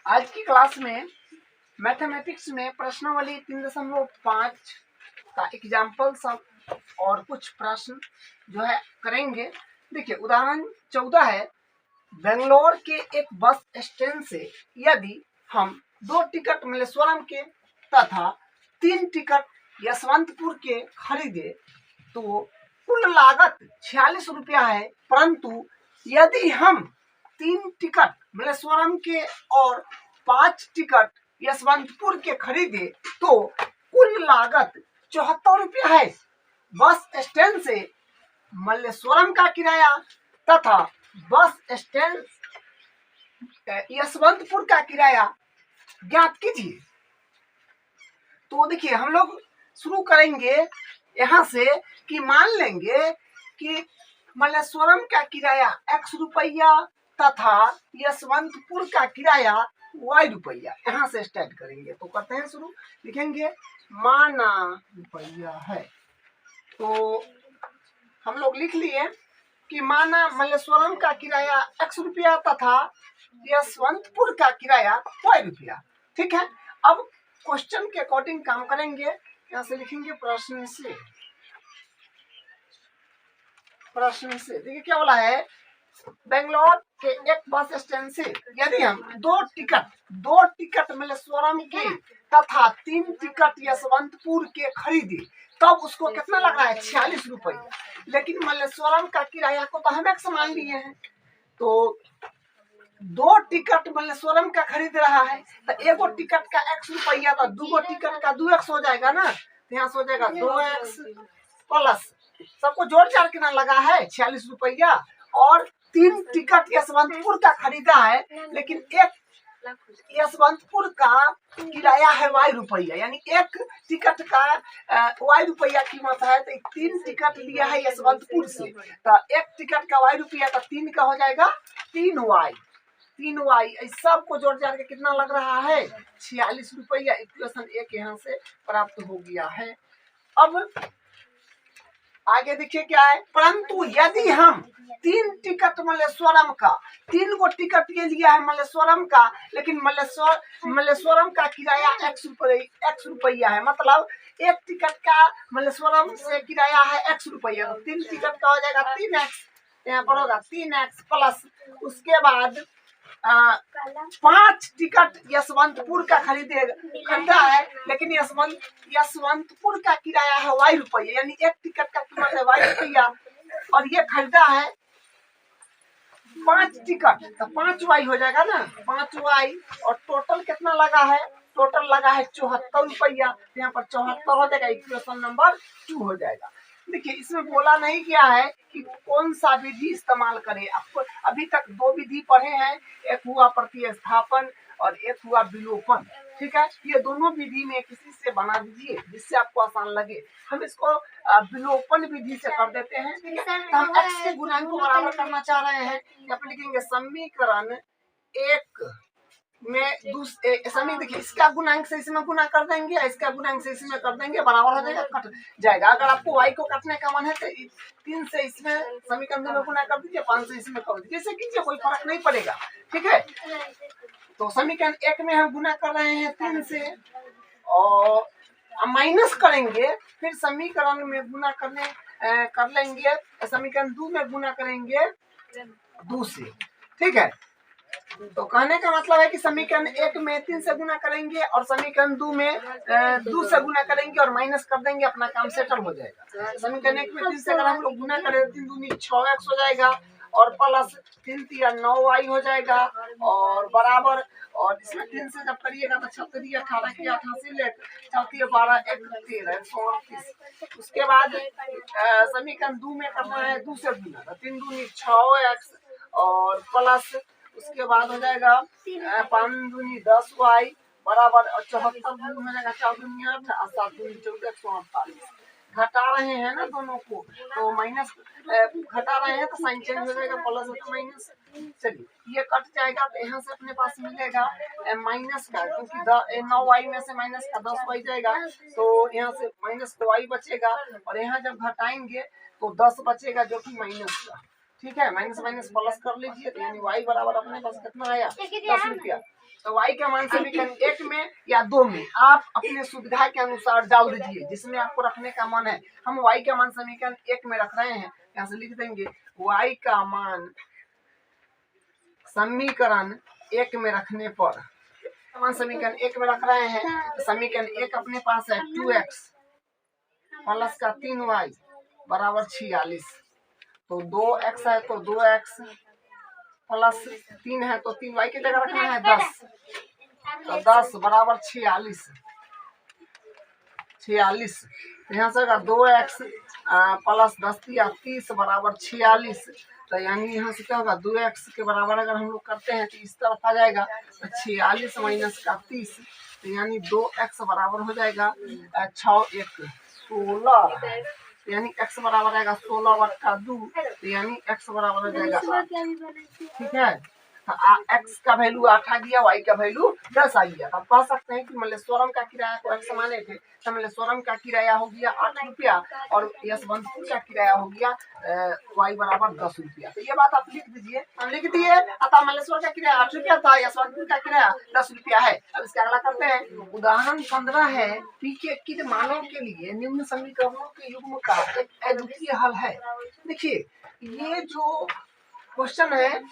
आज की क्लास में मैथमेटिक्स में प्रश्नावली 3.5 का एग्जाम्पल सब और कुछ प्रश्न जो है करेंगे। देखिए उदाहरण 14 है, बेंगलोर के एक बस स्टैंड से यदि हम 2 टिकट मल्लेश्वरम के तथा 3 टिकट यशवंतपुर के खरीदे तो कुल लागत 46 रुपया है, परंतु यदि हम 3 टिकट मल्लेश्वरम के और 5 टिकट यशवंतपुर के खरीदे तो कुल लागत 74 रुपया है। बस स्टैंड से मल्लेश्वरम का किराया तथा बस स्टैंड यशवंतपुर का किराया ज्ञात कीजिए। तो देखिए हम लोग शुरू करेंगे यहाँ से कि मान लेंगे कि मल्लेश्वरम का किराया x रुपया तथा यशवंतपुर का किराया y रुपया। यहाँ से स्टार्ट करेंगे तो करते हैं शुरू। लिखेंगे माना रुपया है, तो हम लोग लिख लिए कि माना मल्लेश्वरम का किराया x रुपया तथा यशवंतपुर का किराया y रुपया। ठीक है, अब क्वेश्चन के अकॉर्डिंग काम करेंगे। यहाँ से लिखेंगे प्रश्न से देखिए क्या बोला है, बेंगलोर के एक बस स्टैंड से यदि हम 2 टिकट मल्लेश्वरम के तथा 3 टिकट यशवंतपुर के खरीदे तब उसको कितना लग रहा है 46 रुपया। लेकिन मल्लेश्वरम का किराया को तो हम एक समान लिए हैं, तो 2 टिकट मल्लेश्वरम का खरीद रहा है तो एगो टिकट का x रुपया तो 2 टिकट का 2x हो जाएगा ना। तो यहाँ से हो जाएगा 2x प्लस सबको जोड़ चार के ना लगा है 46 रुपया, और 3 टिकट यशवंतपुर का खरीदा है लेकिन एक यशवंतपुर का किराया है y रुपया, यानी एक टिकट का y रुपया कीमत है तो 3 टिकट लिया है यशवंतपुर से, तो एक टिकट का y रुपया तो 3 का हो जाएगा 3y सबको जोड़ जाड़ के कितना लग रहा है 46 रुपया। इक्वेशन 1 यहाँ से प्राप्त हो गया है। अब आगे देखिए क्या है, परंतु यदि हम 3 टिकट मल्लेश्वरम का 3 गो टिकट ये लिया है मल्लेश्वरम का, लेकिन मल्लेश्वरम का किराया x रुपया है, मतलब एक टिकट का मल्लेश्वरम से किराया है x रुपया, तो 3 टिकट का हो जाएगा 3x, यहाँ पर होगा 3x प्लस उसके बाद 5 टिकट यशवंतपुर का खरीदा है, लेकिन यशवंतपुर का किराया है y रुपया, यानी एक टिकट का कीमत है y रुपया, और ये खरीदा है 5 टिकट तो 5y हो जाएगा ना 5y, और टोटल कितना लगा है, टोटल लगा है 74 रुपया, यहाँ पर 74 हो जाएगा। इक्वेशन नंबर 2 हो जाएगा। देखिए इसमें बोला नहीं गया है कि कौन सा विधि इस्तेमाल करें। आपको अभी तक 2 विधि पढ़े हैं, एक हुआ प्रतिस्थापन और एक हुआ विलोपन। ठीक है, ये दोनों विधि में किसी से बना दीजिए जिससे आपको आसान लगे। हम इसको विलोपन विधि से कर देते हैं। ठीक है, तो हम x के गुणांक को बराबर करना चाह रहे हैं, यहाँ पर लिखेंगे समीकरण 1 में देखिए इसका गुणांक से इसमें गुना कर देंगे, इसका गुणांक से इसमें कर देंगे, बराबर हो जाएगा, कट जाएगा। अगर आपको y को काटने का मन है तो 3 से इसमें समीकरण में गुना कर दीजिए, 5 से इसमें कर दीजिए, जैसे कीजिए कोई फर्क नहीं पड़ेगा। ठीक है, तो समीकरण 1 में हम गुना कर रहे हैं 3 से और माइनस करेंगे, फिर समीकरण में गुना कर लेंगे, समीकरण 2 में गुना करेंगे 2 से। ठीक है, तो कहने का मतलब है कि समीकरण 1 में 3 से गुना करेंगे और समीकरण 2 में 2 से गुना करेंगे और माइनस कर देंगे, अपना काम सेटल हो जाएगा। समीकरण 1 में 3 से अगर हम लोग गुना करें 3 दूनी 6x हो जाएगा और प्लस 3 तिया 9y हो जाएगा और बराबर, और इसमें 3 से जब करिएगा तो 6 3 18 की 88 ले 4 12 1 13 138। उसके बाद समीकरण 2 में करना है 2 से गुना, 3 दूनी 6x और प्लस उसके बाद हो जाएगा 5 दूनी 10y बराबर 74 दूनी हो जाएगा 4 दूनी 8 और 7 दूनी 14 148। घटा रहे हैं ना दोनों को, तो माइनस घटा रहे हैं तो साइन चेंज हो जाएगा, प्लस होता माइनस। चलिए ये कट जाएगा तो यहाँ से अपने पास मिलेगा माइनस का, क्योंकि 9y में से माइनस का 10y जाएगा तो यहाँ से माइनस का y बचेगा, और यहाँ जब घटाएंगे तो 10 बचेगा जो कि माइनस का। ठीक है, माइनस माइनस प्लस कर लीजिए, तो यानी y बराबर अपने पास कितना आया 10 रुपया। तो y का मान समीकरण 1 में या 2 में आप अपने सुविधा के अनुसार डाल दीजिए, जिसमें आपको रखने का मन है। हम y का मान समीकरण 1 में रख रहे हैं, यहाँ से लिख देंगे y का मान समीकरण 1 में रखने पर, मान समीकरण 1 में रख रहे हैं, तो समीकरण 1 अपने पास है 2x प्लस का 3y बराबर 46। तो 2x है तो 2x प्लस 3 है तो 3y की जगह रखना है 10, तो 10 बराबर 46। यहाँ से अगर 2x प्लस 10 या 30 बराबर 46, तो यानी यहाँ से क्या होगा 2x के बराबर अगर हम लोग करते हैं तो इस तरफ आ जाएगा, तो 46 माइनस का 30, तो यानी 2x बराबर हो जाएगा 6 1 16, यानी x बराबर आएगा 16/2, तो यानी x बराबर हो जाएगा 8। ठीक है, तो x का वैल्यू 8 आ गया, y का वैल्यू 10 आ गया। अब कह सकते हैं कि मल्लेश्वरम का किराया को x माने थे, तो मल्लेश्वरम का किराया हो गया 8 रुपया और यशवंतपुर का किराया हो गया y बराबर 10 रुपया। तो ये बात आप लिख दीजिए, हम लिख दिए। अतः मल्लेश्वर का किराया 8 रुपया था, यशवंतपुर का किराया 10 रुपया है। अब इसका अगला करते हैं। उदाहरण 15 है, पी के किन मानों के लिए निम्न समीकरणों के युग्म का एक अद्वितीय हल है। देखिए ये जो क्वेश्चन है,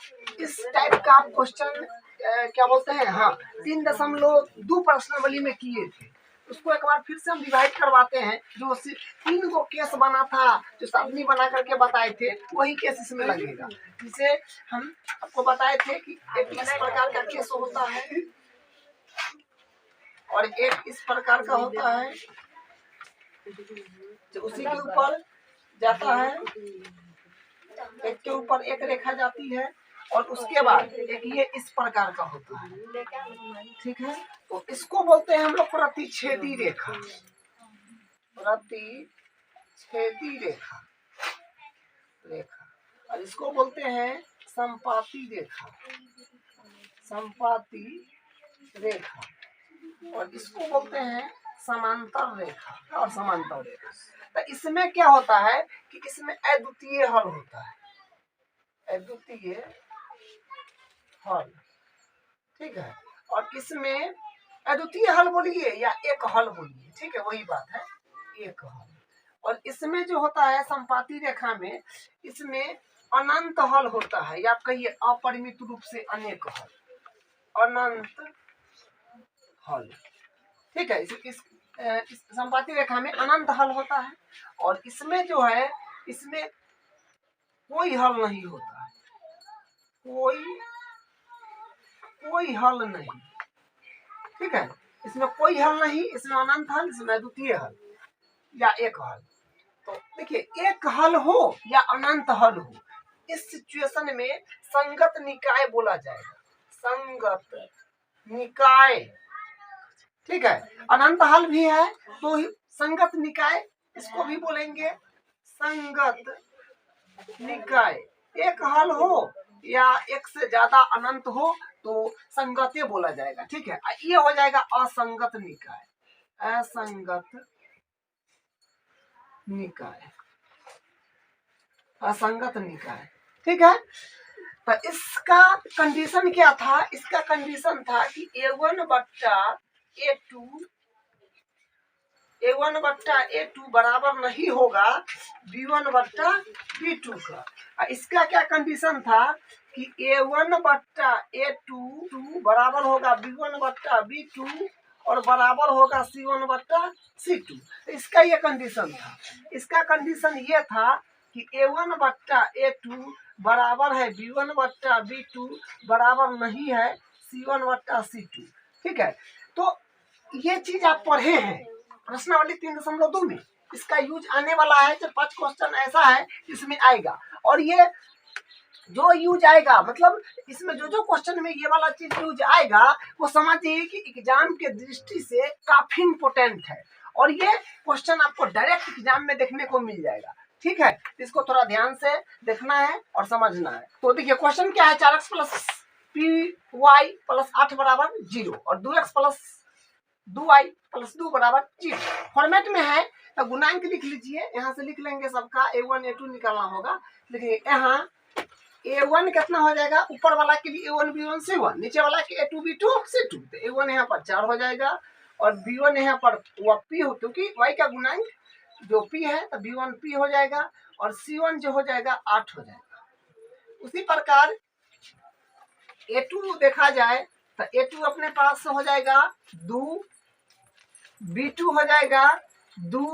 इस टाइप का आप क्वेश्चन क्या बोलते हैं, हाँ 3.2 प्रश्नावली में किए थे। उसको एक बार फिर से हम डिवाइड करवाते हैं। जो 3 को केस बना था, जो साधनी बना करके बताए थे, वही केस इसमें लगेगा। जिसे हम आपको बताए थे कि एक इस प्रकार का केस होता है और एक इस प्रकार का होता है, जो उसी के ऊपर जाता है, एक के ऊपर एक रेखा जाती है और उसके बाद एक ये इस प्रकार का होता है। ठीक है, तो इसको बोलते हैं हम लोग प्रतिच्छेदी रेखा, प्रतिच्छेदी रेखा और इसको बोलते हैं संपाती रेखा, संपाती रेखा, और इसको बोलते हैं समांतर रेखा और समांतर रेखा। तो इसमें क्या होता है कि इसमें अद्वितीय हल होता है, अद्वितीय हल। ठीक है, और इसमें अद्वितीय हल बोलिए या एक हल बोलिए, ठीक है वही बात है, एक हल। और इसमें जो होता है संपाती रेखा में, इसमें अनंत हल होता है, या कहिए अपरिमित रूप से अनेक हल, अनंत हल। ठीक है, इस संपाती रेखा में अनंत हल होता है और इसमें जो है, इसमें कोई हल नहीं होता है, कोई हल नहीं। ठीक है, इसमें कोई हल नहीं, इसमें अनंत हल, इसमें अद्वितीय हल या एक हल। तो देखिए एक हल हो या अनंत हल हो, इस सिचुएशन में संगत निकाय बोला जाएगा, संगत निकाय। ठीक है, अनंत हल भी है तो संगत निकाय, इसको भी बोलेंगे संगत निकाय। एक हल हो या एक से ज्यादा अनंत हो तो संगत बोला जाएगा। ठीक है, ये हो जाएगा असंगत निकाय, असंगत निकाय, असंगत निकाय। ठीक है, तो इसका कंडीशन क्या था, इसका कंडीशन था कि A1/A2 बराबर नहीं होगा B1/B2 का। इसका क्या कंडीशन था कि A1/A2 बराबर होगा B1/B2 और बराबर होगा C1/C2। इसका ये कंडीशन था। इसका कंडीशन ये था कि A1/A2 बराबर है B1/B2 बराबर नहीं है C1/C2। ठीक है, तो ये चीज आप पढ़े हैं प्रश्नावली 3.2 में। इसका यूज आने वाला है, जब 5 क्वेश्चन ऐसा है इसमें आएगा। और ये जो यूज आएगा, मतलब इसमें जो क्वेश्चन में ये वाला चीज यूज आएगा, वो समझिए कि एग्जाम के दृष्टि से काफी इम्पोर्टेंट है और ये क्वेश्चन आपको डायरेक्ट एग्जाम में देखने को मिल जाएगा। ठीक है, इसको थोड़ा ध्यान से देखना है और समझना है। तो देखिए क्वेश्चन क्या है, 4x + py + 8 बराबर 0 और 2x + 2y + 2 बराबर 0 फॉर्मेट में है। तो गुणांक लिख लीजिए, यहाँ से लिख लेंगे सबका, A1 A2 निकालना होगा। देखिए यहाँ A1 कितना हो जाएगा, ऊपर वाला के लिए A1 B1 C1, नीचे वाला के A2 B2 C2। तो A1 यहाँ पर 4 हो जाएगा और B1 यहाँ पर वह P हो, क्योंकि Y का गुणांक जो P है तो B1 P हो जाएगा और C1 जो हो जाएगा 8 हो जाएगा। उसी प्रकार A2 देखा जाए तो A2 अपने पास हो जाएगा 2, B2 हो जाएगा 2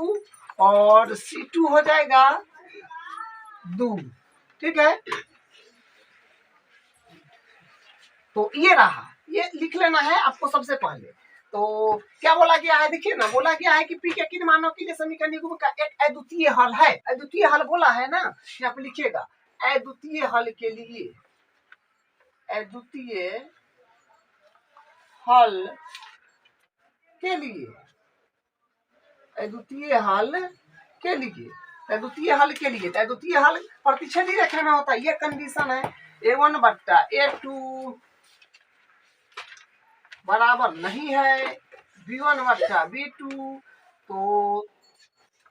और C2 हो जाएगा 2। ठीक है, तो ये रहा, ये लिख लेना है आपको सबसे पहले। तो क्या बोला गया है, देखिए ना, बोला गया है कि पी के किन मानों के लिए समीकरण युग्म का एक अद्वितीय हल है। अद्वितीय हल बोला है ना, यहाँ पे लिखिएगा अद्वितीय हल के लिए, अद्वितीय हल के लिए, अद्वितीय हल के लिए, अद्वितीय हल के लिए, अद्वितीय हल प्रतिच्छेदी रेखा में होता है, ये कंडीशन है। A1 बट्टा A2 बराबर नहीं है B1 बट्टा B2। तो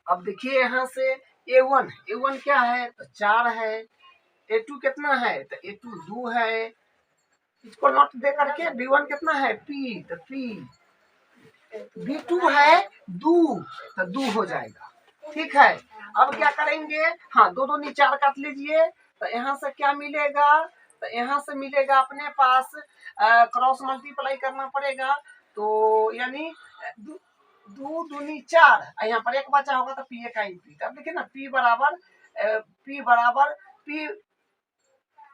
अब देखिए यहाँ से A1 क्या है तो 4 है, A2 कितना है तो A2 2 है, इसको नोट दे करके B1 कितना है P, तो P, B2 है 2 तो 2 हो जाएगा। ठीक है, अब क्या करेंगे, हाँ 2 2 नी 4 काट लीजिए, तो यहाँ से क्या मिलेगा, तो यहाँ से मिलेगा अपने पास क्रॉस मल्टीप्लाई करना पड़ेगा, तो यानी 2 दूनी 4, यहाँ पर एक बचा होगा तो P का P। अब देखिए ना P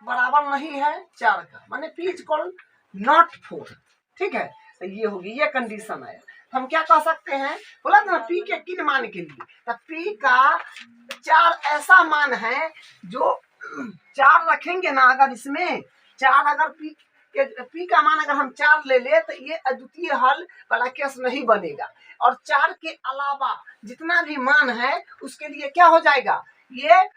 बराबर नहीं है 4 का, माने P इक्वल नॉट 4। ठीक है, तो ये होगी, ये कंडीशन है। हम क्या कह सकते हैं, बोला ना P के किन मान के लिए, तो P का 4 ऐसा मान है जो 4 रखेंगे ना, अगर इसमें 4 अगर P का मान अगर हम 4 ले ले तो ये अद्वितीय हल वाला केस नहीं बनेगा, और 4 के अलावा जितना भी मान है उसके लिए क्या हो जाएगा, ये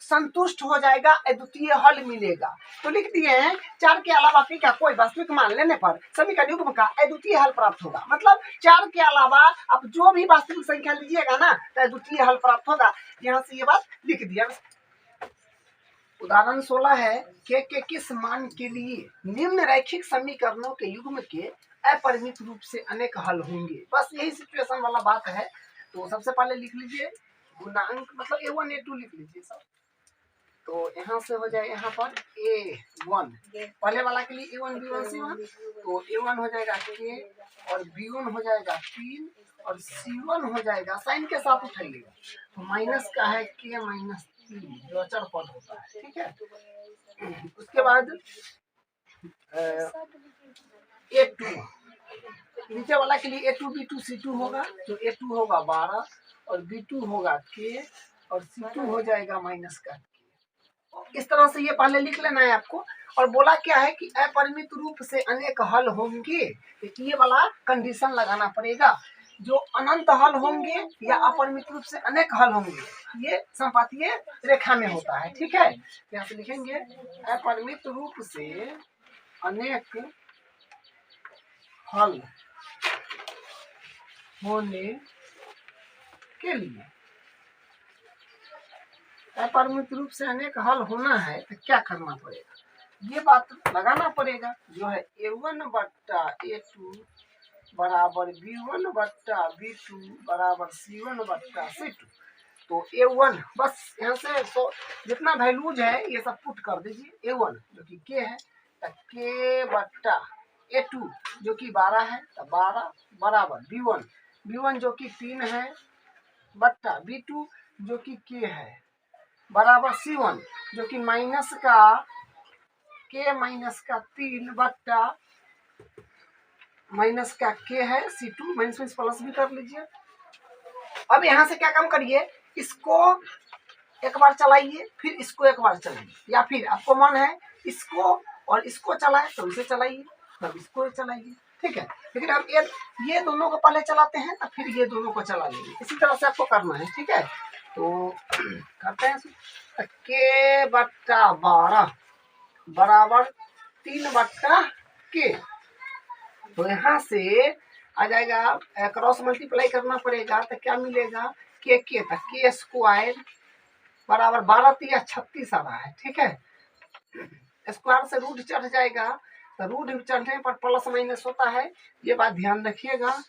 संतुष्ट हो जाएगा, अद्वितीय हल मिलेगा। तो लिख दिए हैं 4 के अलावा P का कोई वास्तविक मान लेने पर समीकरण युग्म का अद्वितीय हल प्राप्त होगा। मतलब 4 के अलावा आप जो भी वास्तविक संख्या लीजिएगा ना तो अद्वितीय हल प्राप्त होगा। यहाँ से ये बात लिख दिया। उदाहरण 16 है, के किस मान के लिए निम्न रैखिक समीकरणों के युग्म के अपरिमित रूप से अनेक हल होंगे। बस यही सिचुएशन वाला बात है। तो सबसे पहले लिख लीजिए गुणांक, मतलब A1 A2 लिख लीजिए सब। तो यहाँ से हो जाए यहाँ पर A1, पहले वाला के लिए A1 B1 C1, तो A1 हो जाएगा K और B1 हो जाएगा P और C1 हो जाएगा, साइन के साथ उठाइएगा, तो माइनस का है K माइनस P जो अचर पद होता है। ठीक है, उसके बाद A2, नीचे वाला के लिए A2 B2 C2 होगा, तो A2 होगा 12 और B2 होगा K और C2 हो जाएगा माइनस का। इस तरह से ये पहले लिख लेना है आपको। और बोला क्या है कि अपरिमित रूप से अनेक हल होंगे, तो ये वाला कंडीशन लगाना पड़ेगा। जो अनंत हल होंगे या अपरिमित रूप से अनेक हल होंगे, ये संपातीय रेखा में होता है। ठीक है, यहाँ से लिखेंगे अपरिमित रूप से अनेक हल होने के लिए, अपरिमित रूप से अनेक हल होना है तो क्या करना पड़ेगा, ये बात लगाना पड़ेगा, जो है A1 बट्टा A2 बराबर B1 बट्टा B2 बराबर C1 बट्टा C2। तो A1 बस यहाँ से जितना वैल्यूज है ये सब पुट कर दीजिए। A1 जो कि K है तो K बट्टा A2 जो कि 12 है तो 12 बराबर B1 जो कि 3 है बट्टा B2 जो कि K है बराबर C1 जो कि माइनस का K माइनस का 3 बट्टा माइनस का K है C2, माइनस में प्लस भी कर लीजिए। अब यहाँ से क्या काम करिए, इसको एक बार चलाइए, फिर इसको एक बार चलाइए, या फिर आपको मन है इसको और इसको चलाए तो इसे चलाइए, तब इसको चलाइए। ठीक है, लेकिन हम ये दोनों को पहले चलाते हैं तो फिर ये दोनों को चला लेंगे, इसी तरह से आपको करना है। ठीक है, तो करते हैं K बट्टा 12 बराबर 3 बट्टा K। तो यहाँ से आ जाएगा, क्रॉस मल्टीप्लाई करना पड़ेगा तो क्या मिलेगा, K स्क्वायर बराबर 12 3 36 आ रहा है। ठीक है, स्क्वायर से रूट चढ़ जाएगा, तो रूट चढ़ने पर प्लस माइनस होता है, ये बात ध्यान रखिएगा।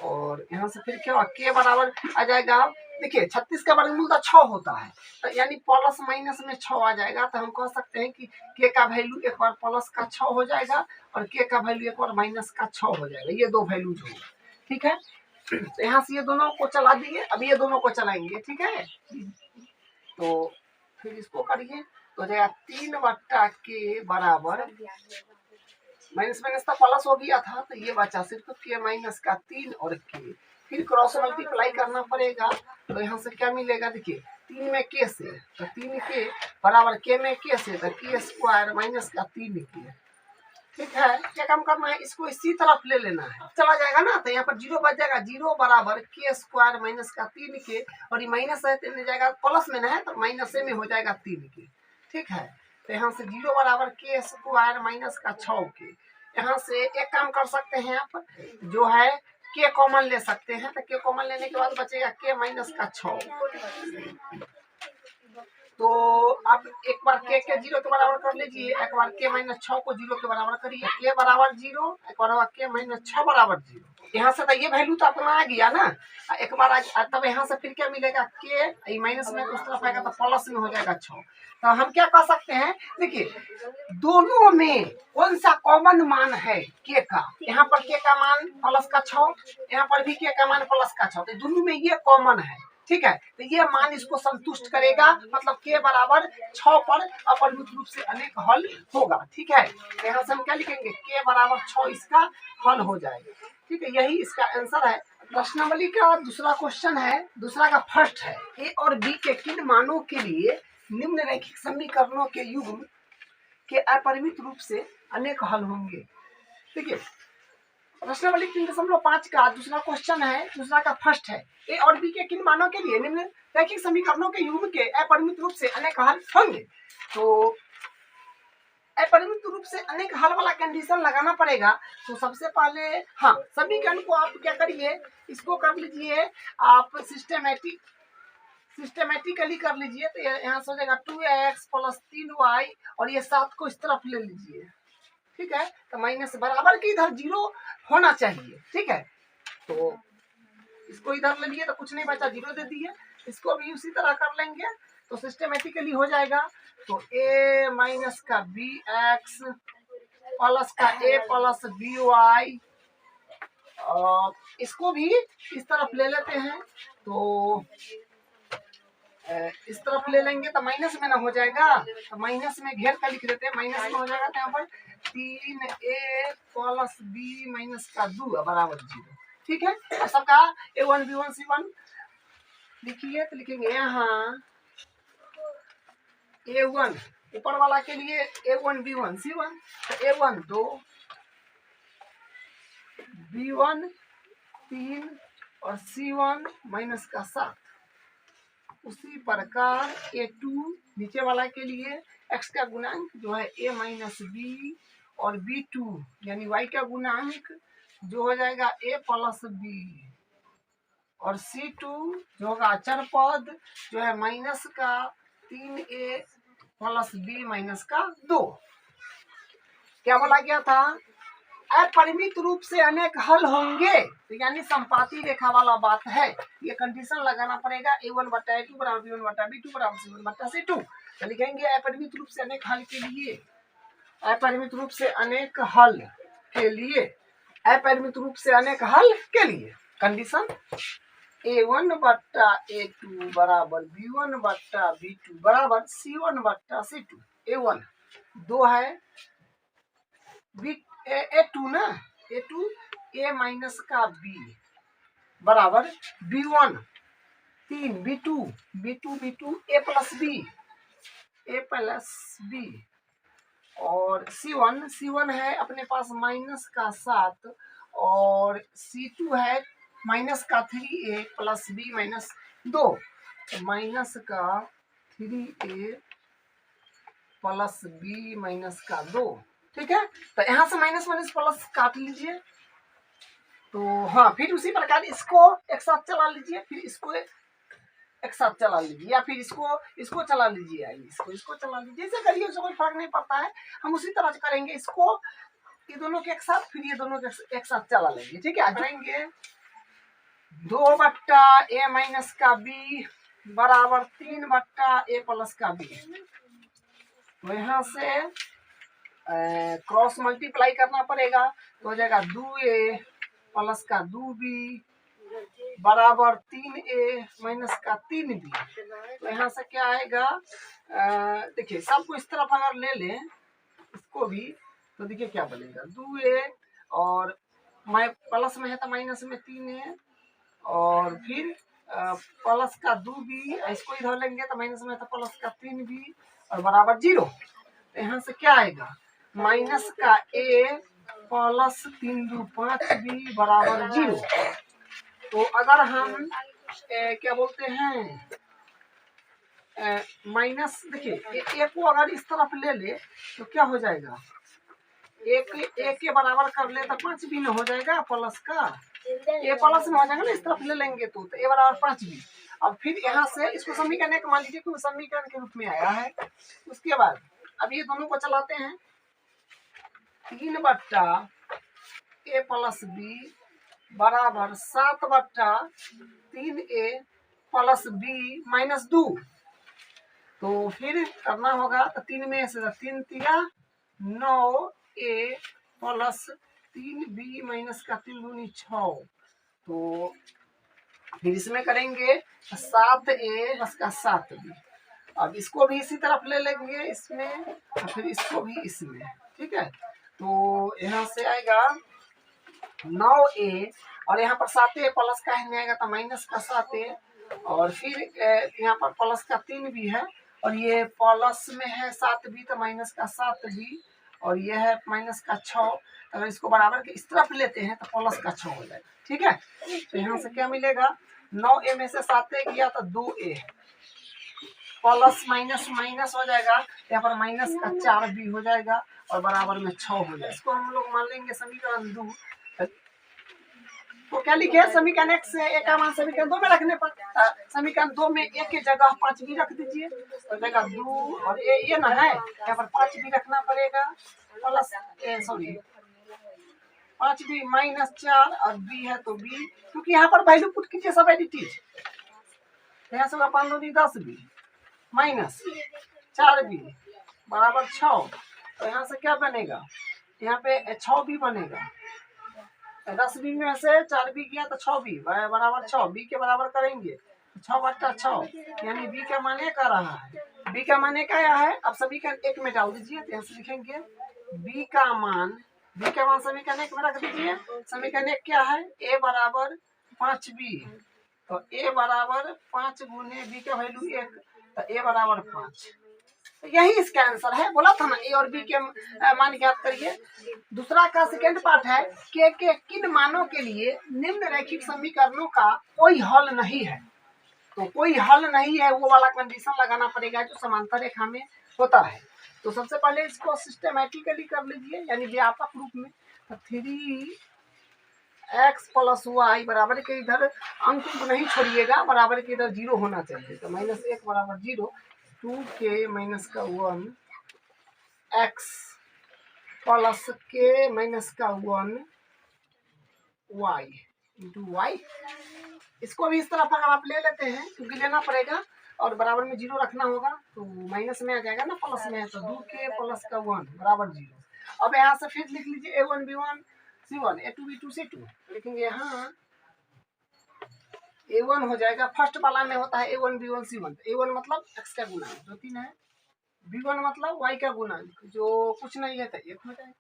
और यहाँ से फिर क्या के बराबर आ जाएगा, देखिए 36 का वर्गमूल तो 6 होता है, तो यानी प्लस माइनस में 6 आ जाएगा। तो हम कह सकते हैं कि के का वैल्यू एक बार प्लस का 6 हो जाएगा और के का वैल्यू एक बार माइनस का 6 हो जाएगा, ये दो वैल्यूज होगा। ठीक है, तो यहाँ से ये दोनों को चला दिए, अब ये दोनों को चलाएंगे। ठीक है, तो फिर इसको करिए तो हो जाएगा 3/के बराबर माइनस माइनस तो प्लस हो गया था, तो ये बचा सिर्फ के माइनस का 3 और के, फिर क्रॉस मल्टीप्लाई करना पड़ेगा। तो यहाँ से क्या मिलेगा, देखिए 3 में के से, तो 3 के बराबर के में के से, तो के स्क्वायर माइनस का 3 के। ठीक है, क्या काम करना है, इसको इसी तरफ ले लेना है, चला जाएगा ना, तो यहाँ पर 0 बच जाएगा, 0 बराबर के स्क्वायर माइनस का 3 के, और ये माइनस है तो जाएगा प्लस में ना है, तो माइनस में हो जाएगा 3 के। ठीक है, तो यहाँ से 0 बराबर के स्क्वायर माइनस का 6 के। यहाँ से एक काम कर सकते हैं आप, जो है के कॉमन ले सकते हैं, तो के कॉमन लेने के बाद बचेगा के माइनस का 6। तो आप एक बार के 0 के बराबर कर लीजिए, एक बार के माइनस 6 को 0 के बराबर करिए, के बराबर 0, एक बार के माइनस 6 बराबर 0। यहाँ से तो ये वैल्यू तो अपना आ गया ना, एक बार तब यहाँ से फिर क्या मिलेगा, के माइनस में उस तरफ आएगा तो प्लस में हो जाएगा 6। तो हम क्या कह सकते हैं, देखिए दोनों में कौन सा कॉमन मान है के का, यहाँ पर के का मान प्लस का 6, यहाँ पर भी के का मान प्लस का 6, तो दोनों में ये कॉमन है। ठीक है, तो ये मान इसको संतुष्ट करेगा, मतलब के बराबर 6 पर अपरिमित रूप से अनेक हल होगा। ठीक है, तो यहाँ से हम क्या लिखेंगे, के बराबर 6 इसका हल हो जाएगा। ठीक है, यही इसका आंसर है। प्रश्नावली का दूसरा क्वेश्चन है, दूसरा का फर्स्ट है, ए और बी के किन मानों के लिए निम्न रैखिक समीकरणों के युग्म के अपरिमित रूप से अनेक हल होंगे। देखिए प्रश्नावली 3.5 का दूसरा क्वेश्चन है, दूसरा का फर्स्ट है, ए और बी के किन मानों के लिए निम्न रैखिक समीकरणों के युग्म के अपरिमित रूप से अनेक हल होंगे। तो अपरिमित रूप से अनेक हल वाला कंडीशन लगाना पड़ेगा। तो सबसे पहले हाँ, समीकरण को आप क्या करिए, इसको कर लीजिए आप सिस्टमेटिकली कर लीजिए। तो यहाँ से हो जाएगा 2x + 3y, और ये 7 को इस तरफ ले लीजिए। ठीक है, तो माइनस बराबर के इधर 0 होना चाहिए। ठीक है, तो इसको इधर ले लिए तो कुछ नहीं बचा, 0 दे दिए, इसको भी उसी तरह कर लेंगे तो सिस्टमेटिकली हो जाएगा। तो a माइनस का bx प्लस का a प्लस by, इसको भी इस तरफ ले लेते हैं, तो इस तरफ ले लेंगे तो माइनस में ना हो जाएगा, तो माइनस में घेर का लिख देते हैं, माइनस में हो जाएगा। तो यहाँ पर 3a + b माइनस का 2 बराबर 0। ठीक है, तो सबका a1 b1 c1 लिखिए, तो लिखेंगे यहाँ a1 ऊपर वाला के लिए a1 b1 c1, तो a1 2, b1 3 और c1 माइनस का 7। उसी प्रकार a2 नीचे वाला के लिए x का गुणांक जो है a माइनस b, और b2 यानी y का गुणांक जो हो जाएगा a प्लस b, और c2 जो होगा अचर पद जो है माइनस का 3a प्लस b माइनस का 2। क्या बोला गया था, अपरिमित रूप से अनेक हल होंगे, तो यानी संपाती रेखा वाला बात है, ये कंडीशन लगाना पड़ेगा। a1/a2 बराबर b1/b2 बराबर c1/c2। तो लिखेंगे अपरिमित रूप से अनेक हल के लिए, अपरिमित रूप से अनेक हल के लिए, अपरिमित रूप से अनेक हल के लिए कंडीशन a1/a2 बराबर b1/b2 बराबर c1/c2। a1 2 है, a2 ना, a2 a माइनस का b बराबर b1 3, b2 a plus b, और c1 है अपने पास माइनस का 7, और c2 है माइनस का 3a plus b minus 2, minus का 3a प्लस b माइनस का 2। ठीक है, तो यहाँ से माइनस माइनस प्लस काट लीजिए। तो हाँ, फिर उसी प्रकार इसको एक साथ चला लीजिए, फिर इसको एक साथ चला लीजिए, या फिर इसको चला लीजिए, आइए इसको चला लीजिए, जैसे करिए उससे कोई फर्क नहीं पड़ता है। हम उसी तरह से करेंगे, इसको ये दोनों के एक साथ, फिर ये दोनों के एक साथ चला लेंगे। ठीक है, करेंगे 2/a - का b बराबर 3/a + का b। तो यहाँ से क्रॉस मल्टीप्लाई करना पड़ेगा, तो हो जाएगा 2a + का 2b बराबर 3a - का 3b। तो यहाँ से क्या आएगा, देखिए सबको इस तरफ अगर ले लें इसको भी, तो देखिए क्या बनेगा 2a और प्लस में है तो माइनस में 3a और फिर प्लस का 2b, इसको इधर लेंगे तो माइनस में तो प्लस का 3b और बराबर 0। तो यहाँ से क्या आएगा माइनस का a प्लस 3 2 5b बराबर 0। तो अगर हम क्या बोलते हैं माइनस, देखिए ए को अगर इस तरफ ले ले तो क्या हो जाएगा, एक के बराबर कर ले तो 5b में हो जाएगा, प्लस का ए प्लस में हो जाएगा ना, इस तरफ ले लेंगे तो ए बराबर 5b। अब फिर यहाँ से इसको समीकरण एक मान लीजिए क्योंकि समीकरण के रूप में आया है। उसके बाद अब ये दोनों को चलाते हैं, 3/a + b बराबर 7/3a + b - 2। तो फिर करना होगा, तो 3 में से 3 3 9a + 3b - का 3 दूनी 6। तो फिर इसमें करेंगे 7a + का 7b। अब इसको भी इसी तरफ ले लेंगे इसमें और फिर इसको भी इसमें। ठीक है, तो यहाँ से आएगा 9a और यहाँ पर 7a प्लस का है आएगा तो माइनस का 7a और फिर यहाँ पर प्लस का 3b है और ये प्लस में है 7b तो माइनस का 7b और ये है माइनस का 6। अगर इसको बराबर के इस तरफ लेते हैं तो प्लस का 6 हो जाएगा। ठीक है, तो यहाँ से क्या मिलेगा 9a में से 7a गया तो 2a प्लस माइनस माइनस हो जाएगा, यहाँ पर माइनस का 4b हो जाएगा और बराबर में 6 हो जाएगा। इसको हम लोग मान लेंगे समीकरण 2। तो क्या लिखे समीकरण 1 से a का मान समीकरण 2 में रखने पर, समीकरण 2 में a की जगह 5 भी रख दीजिए, तो जगह 2 और ये ना है, यहाँ पर 5 भी रखना पड़ेगा प्लस 5 भी माइनस 4 और b है तो b, क्योंकि यहाँ पर वैल्यू पुट कीजिए सब एडिटिव, यहाँ से 5 दूनी 10 b माइनस 4b बराबर 6। तो यहाँ से क्या बनेगा, यहाँ पे 6b बनेगा, 10b में से 4b गया तो 6b बराबर 6, b के बराबर करेंगे 6/6 यानी b का मान क्या रहा है, b का मान क्या है। अब समीकरण 1 में डाल दीजिए, तो यहाँ से लिखेंगे b का मान समीकरण 1 में रख दीजिए। समीकरण 1 क्या है, a बराबर 5b, तो a बराबर 5 गुने b का वैल्यू 1 तो a बराबर 5। यही इसका आंसर है, बोला था ना ए और बी के मान ज्ञात करिए। दूसरा का सेकेंड पार्ट है के किन मानों के लिए निम्न रैखिक समीकरणों का कोई हल नहीं है। तो कोई हल नहीं है वो वाला कंडीशन लगाना पड़ेगा जो समांतर रेखा में होता है। तो सबसे पहले इसको सिस्टमैटिकली कर लीजिए, यानी व्यापक रूप में 3x + y बराबर के इधर अंक को नहीं छोड़िएगा, बराबर के इधर 0 होना चाहिए। तो -1 बराबर 0, 2k - 1 x plus k - 1 y into y। इसको भी इस तरफ अगर आप ले लेते हैं, क्योंकि लेना पड़ेगा और बराबर में 0 रखना होगा, तो माइनस में आ जाएगा ना, प्लस में है तो 2k + 1 बराबर 0। अब यहाँ से फिर लिख लीजिए a1 b1 c1 a2 b2 c2, लेकिन यहाँ a1 हो जाएगा, फर्स्ट वाला में होता है a1 b1 c1, a1 मतलब x का गुणा जो 3 है, b1 मतलब y का गुणा जो कुछ नहीं है तो 1 हो जाएगा,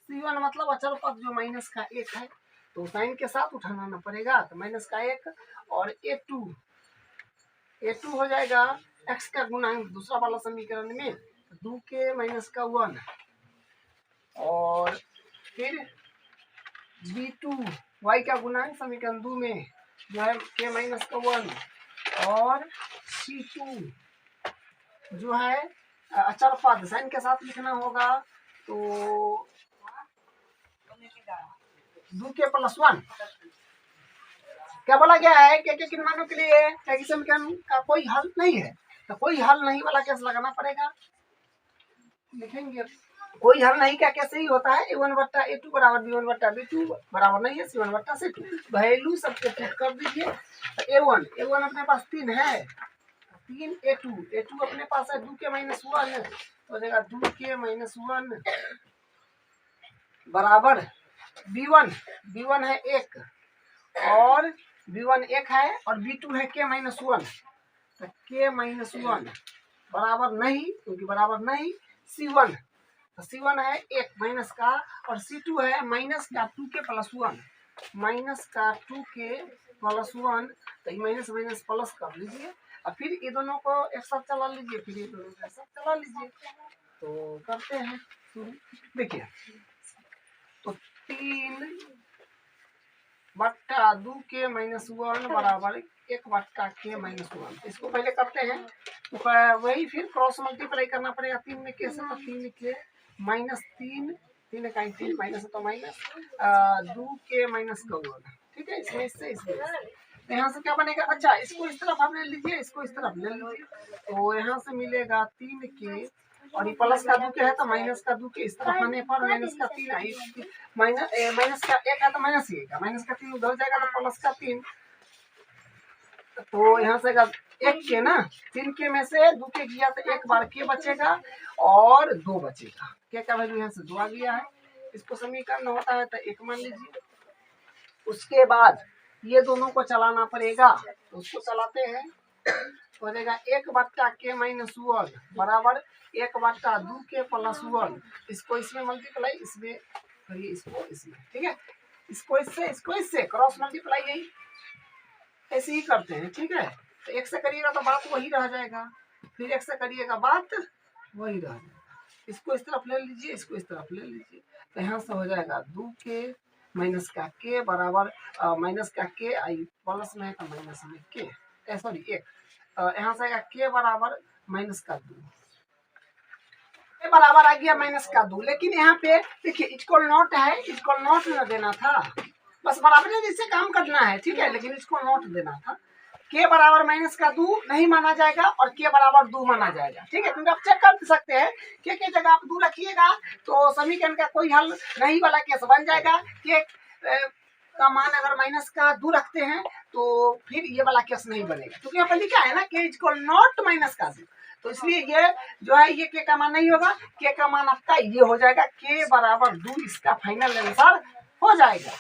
c1 मतलब अचर पद जो माइनस का 1 है, तो साइन के साथ उठाना पड़ेगा, तो माइनस का 1 और a2 हो जाएगा x का गुणांक दूसरा वाला समीकरण में 2k - 1 और फिर b2 y का गुणांक समीकरण 2 में जो है k - 1 और c2 जो है अचर पद साइन के साथ लिखना होगा, तो 2k + 1 क्या बोला गया है के किन मानों के लिए क्या कि समीकरण का कोई हल नहीं है, तो कोई हल नहीं वाला कैसे लगाना पड़ेगा, लिखेंगे कोई हल नहीं क्या कैसे ही होता है a1 बट्टा a2 बराबर b1 बट्टा b2 बराबर नहीं है c1 बट्टा c2। वैल्यू सबको पुट कर दीजिए। a1 अपने पास 3 है, 3 a2 अपने पास है 2 के माइनस 1 हो जाएगा 2 के माइनस 1 बराबर b1 है 1 और b1 1 है और b2 है k माइनस 1, तो k माइनस 1 बराबर नहीं, क्योंकि बराबर नहीं c1, तो c1 है 1 माइनस का और c2 है माइनस का 2 के प्लस 1 माइनस का 2 के प्लस 1, तो ये माइनस माइनस प्लस कर लीजिए और फिर ये दोनों को एक साथ चला लीजिए, फिर ये दोनों को एक साथ चला लीजिए। तो करते हैं शुरू। देखिए तो 3 बट्टा 2 के माइनस 1 बराबर 1 बट्टा के माइनस 1, इसको पहले करते हैं तो वही फिर क्रॉस मल्टीप्लाई करना पड़ेगा 3 में के से, तो 3 के माइनस 3 का 3 माइनस तो माइनस 2 के माइनस का 1, ठीक है। इसमें इससे तो यहाँ से क्या बनेगा, अच्छा इसको इस तरफ आप ले लीजिए, इसको इस तरफ ले लीजिए, तो यहाँ से मिलेगा 3 के और ये प्लस का 2 के है तो माइनस का 2 के इस तरफ आने पर माइनस का 3 आई, माइनस का 1 है तो माइनस ही है, माइनस का 3 उधर हो जाएगा तो प्लस का 3, तो यहाँ से 1 के ना 3 के में से 2 के गया तो एक बार के बचेगा और 2 बचेगा, के का वैल्यू यहाँ से 2 आ गया है, इसको समीकरण होता है तो 1 मान लीजिए। उसके बाद ये दोनों को चलाना पड़ेगा, तो उसको चलाते हैं हो जाएगा 1 बट्टा के माइनस 1 बराबर 1 बट्टा 2 के प्लस 1, इसको इसमें मल्टीप्लाई इसमें करिए, इसको इसमें, ठीक है। इसको इससे क्रॉस मल्टीप्लाई यही ऐसे ही करते हैं, ठीक है। तो 1 से करिएगा तो बात वही रह जाएगा, फिर 1 से करिएगा बात वही रह जाएगा, इसको इस तरफ ले लीजिए, इसको इस तरफ ले लीजिए, तो यहाँ से हो जाएगा 2 के माइनस का के बराबर माइनस का के आई प्लस में है तो माइनस में के सॉरी 1, यहाँ से आएगा के बराबर माइनस का 2, के बराबर आ गया माइनस का 2, लेकिन यहाँ पे देखिए इक्वल नॉट है, इक्वल नॉट न देना था, बस बराबर जिससे काम करना है, ठीक है, लेकिन इसको नोट देना था। के बराबर माइनस का 2 नहीं माना जाएगा और के बराबर 2 माना जाएगा, ठीक है, क्योंकि आप चेक कर सकते हैं के जगह आप 2 रखिएगा तो समीकरण का कोई हल नहीं वाला केस बन जाएगा। के का मान अगर माइनस का 2 रखते हैं तो फिर ये वाला केस नहीं बनेगा, क्योंकि यहाँ पर लिखा है ना के इक्वल नॉट माइनस का 2, तो इसलिए ये जो है ये के का मान नहीं होगा, के का मान आपका ये हो जाएगा के बराबर 2, इसका फाइनल आंसर हो जाएगा।